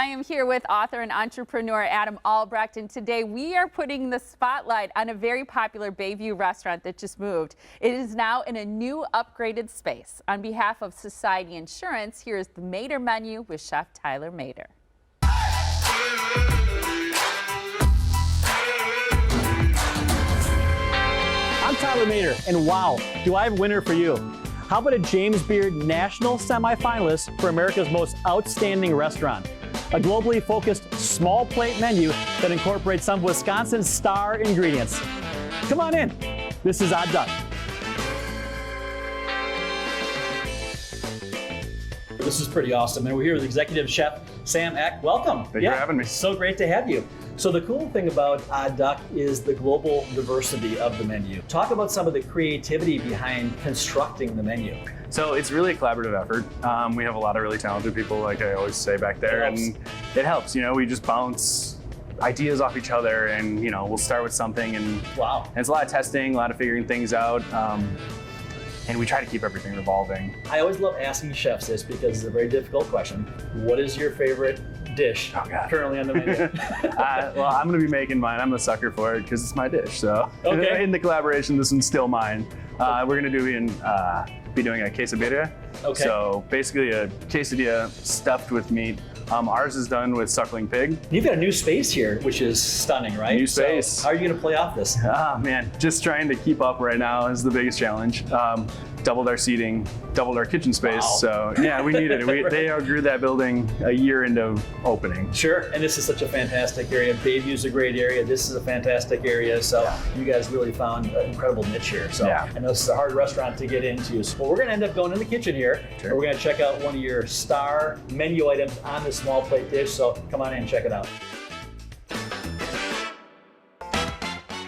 am here with author and entrepreneur Adam Albrecht, and today we are putting the spotlight on a very popular Bayview restaurant that just moved. It is now in a new upgraded space. On behalf of Society Insurance, here is the Mader menu with Chef Tyler Mader. I'm Tyler Mader, and wow, do I have a winner for you. How about a James Beard National Semifinalist for America's Most Outstanding Restaurant? A globally focused small plate menu that incorporates some of Wisconsin's star ingredients. Come on in. This is Odd Duck. This is pretty awesome. And we're here with Executive Chef Sam Eck. Welcome. Thank you for having me. So great to have you. So the cool thing about Odd Duck is the global diversity of the menu. Talk about some of the creativity behind constructing the menu. So it's really a collaborative effort. We have a lot of really talented people, like I always say back there, and it helps. You know, we just bounce ideas off each other, and you know, we'll start with something, and wow, and it's a lot of testing, a lot of figuring things out. And we try to keep everything evolving. I always love asking chefs this because it's a very difficult question. What is your favorite dish currently on the menu? Well, I'm going to be making mine. I'm a sucker for it because it's my dish. So okay. In the collaboration, this one's still mine. We're going to be doing a quesadilla. Okay. So basically a quesadilla stuffed with meat. Ours is done with suckling pig. You've got a new space here, which is stunning, right? New space. So how are you going to play off this? Man, just trying to keep up right now is the biggest challenge. Doubled our seating, doubled our kitchen space. Wow. So yeah, we needed it. They outgrew that building a year into opening. Sure, and this is such a fantastic area. Bavyview's a great area. This is a fantastic area. So you guys really found an incredible niche here. So I know this is a hard restaurant to get into. So we're going to end up going in the kitchen here. Sure. We're going to check out one of your star menu items on the small plate dish. So come on in and check it out.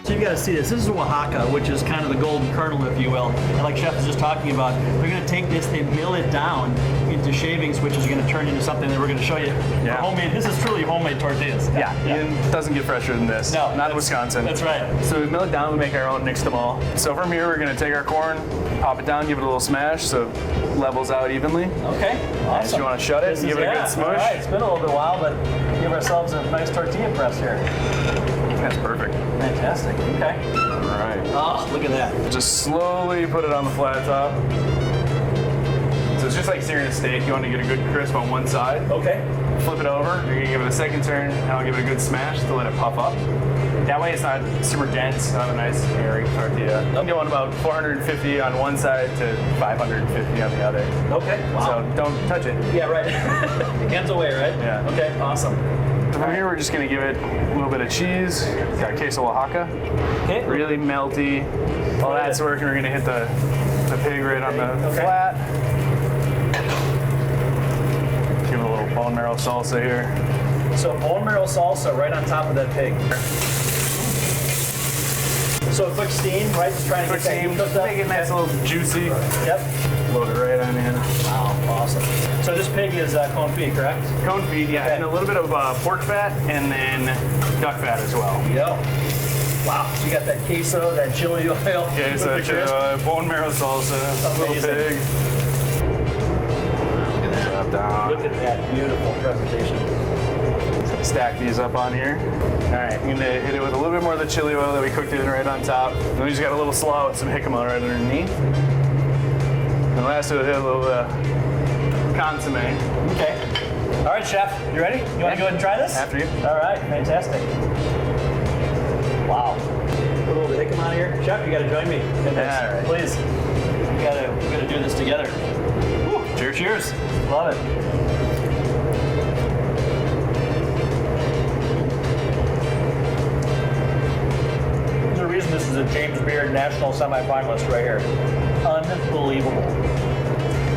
So you've got to see this. This is Oaxaca, which is kind of the golden kernel, if you will. And like Chef was just talking about, they're going to take this, they mill it down into shavings, which is going to turn into something that we're going to show you. Homemade. This is truly homemade tortillas. It doesn't get fresher than this. No, not in Wisconsin. That's right. So we mill it down, we make our own nixtamal. So from here, we're going to take our corn, pop it down, give it a little smash so it levels out evenly. Okay, awesome. If you want to shut it, give it a good smush. All right, it's been a little bit while, but give ourselves a nice tortilla press here. That's perfect. Fantastic. Okay. All right. Oh, look at that. Just slowly put it on the flat top. So it's just like searing a steak. You want to get a good crisp on one side. Okay. Flip it over. You're going to give it a second turn, and I'll give it a good smash to let it puff up. That way it's not super dense. It'll have a nice airy tortilla. I'm going about 450 on one side to 550 on the other. Okay. Wow. So don't touch it. Yeah, right. Hands away, right? Yeah. Okay, awesome. From here, we're just going to give it a little bit of cheese. Got queso Oaxaca. Okay. Really melty. While that's working, we're going to hit the pig right on the flat. Give it a little bone marrow salsa here. So bone marrow salsa right on top of that pig. So a quick steam, right? Just trying to get that meat cooked up. Make it nice, a little juicy. Yep. Load it right on in. Wow, awesome. So this pig is confit, correct? Confit, yeah, and a little bit of pork fat and then duck fat as well. Yep. Wow, so you got that queso, that chili oil. Queso, bone marrow salsa, little pig. Look at that beautiful presentation. Stack these up on here. All right, I'm gonna hit it with a little bit more of the chili oil that we cooked it in right on top. Then we just got a little slaw with some jicama right underneath. And last we'll hit a little consomme. Okay. All right, Chef, you ready? You want to go ahead and try this? After you. All right, fantastic. Wow. Put a little bit of jicama on here. Chef, you got to join me in this. All right. Please. We gotta do this together. Woo. Cheers. Cheers. Love it. This is a James Beard National Semifinalist right here. Unbelievable.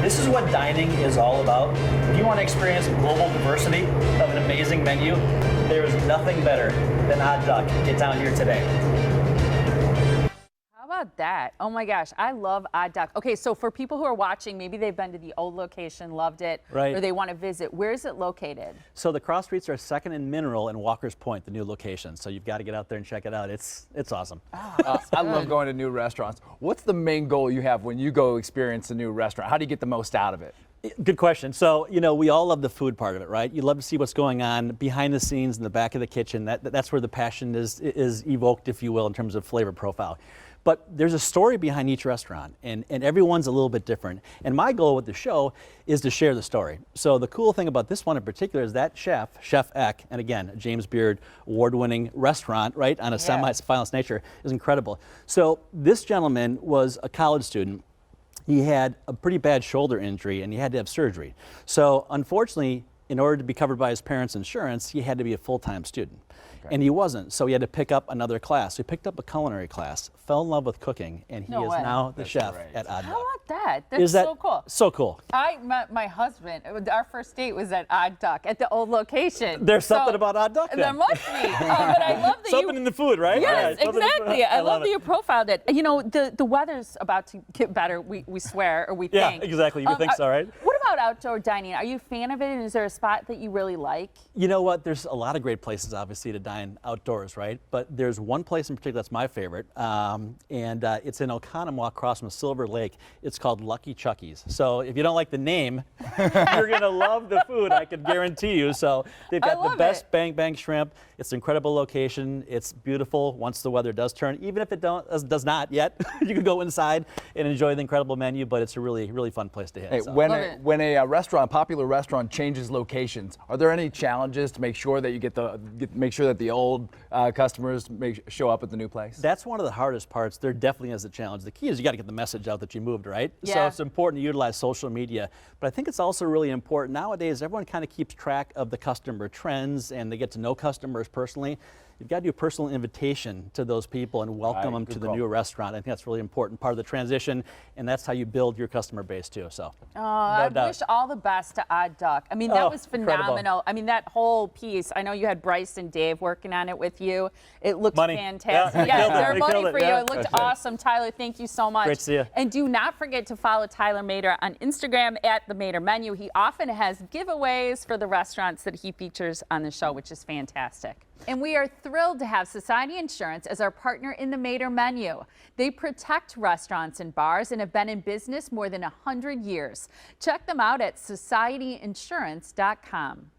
This is what dining is all about. If you want to experience global diversity of an amazing menu, there is nothing better than Odd Duck. Get down here today. How about that? Oh my gosh, I love Odd Duck. Okay, so for people who are watching, maybe they've been to the old location, loved it, right, or they want to visit. Where is it located? So the cross streets are 2nd and Mineral and Walker's Point, the new location. So you've got to get out there and check it out. It's awesome. I love going to new restaurants. What's the main goal you have when you go experience a new restaurant? How do you get the most out of it? Good question. So, we all love the food part of it, right? You love to see what's going on behind the scenes in the back of the kitchen. That's where the passion is evoked, if you will, in terms of flavor profile. But there's a story behind each restaurant, and everyone's a little bit different. And my goal with the show is to share the story. So the cool thing about this one in particular is that Chef Eck, and again, a James Beard award-winning restaurant, right, on a semi-finalist nature, is incredible. So this gentleman was a college student. He had a pretty bad shoulder injury, and he had to have surgery. So unfortunately, in order to be covered by his parents' insurance, he had to be a full-time student. And he wasn't, so he had to pick up another class. So he picked up a culinary class, fell in love with cooking, and he is now the chef at Odd Duck. How about that? That's so cool. So cool. I met my husband. Our first date was at Odd Duck at the old location. There's something about Odd Duck then. There must be. But I love that something in the food, right? Yes, Yeah, exactly. I love that you profiled it. The weather's about to get better, we swear, or we think. Yeah, exactly. You think so, right? What about outdoor dining? Are you a fan of it, and is there a spot that you really like? You know what? There's a lot of great places, obviously, to dine outdoors, right? But there's one place in particular that's my favorite, and it's in Oconomowoc across from Silver Lake. It's called Lucky Chucky's. So if you don't like the name, you're going to love the food, I can guarantee you. So they've got the best bang bang shrimp. It's an incredible location. It's beautiful once the weather does turn. Even if it does not yet, you can go inside and enjoy the incredible menu, but it's a really, really fun place to hit. Hey, so. when a popular restaurant changes locations, are there any challenges to make sure that you make sure that the old customers show up at the new place? That's one of the hardest parts. There definitely is a challenge. The key is you got to get the message out that you moved, right? Yeah. So it's important to utilize social media, but I think it's also really important nowadays. Everyone kind of keeps track of the customer trends, and they get to know customers personally. You've got to do a personal invitation to those people and welcome them to the new restaurant. I think that's a really important part of the transition, and that's how you build your customer base too. So, I wish all the best to Odd Duck. I mean, that was phenomenal. Incredible. I mean, that whole piece. I know you had Bryce and Dave working on it with you. It looked Money. fantastic. Yeah, Yes, they their money killed it. for you. Yeah. It looked awesome. Tyler, thank you so much. Great to see you. And do not forget to follow Tyler Mader on Instagram at The Mader Menu. He often has giveaways for the restaurants that he features on the show, which is fantastic. And we are thrilled to have Society Insurance as our partner in the Mader Menu. They protect restaurants and bars and have been in business more than 100 years. Check them out at societyinsurance.com.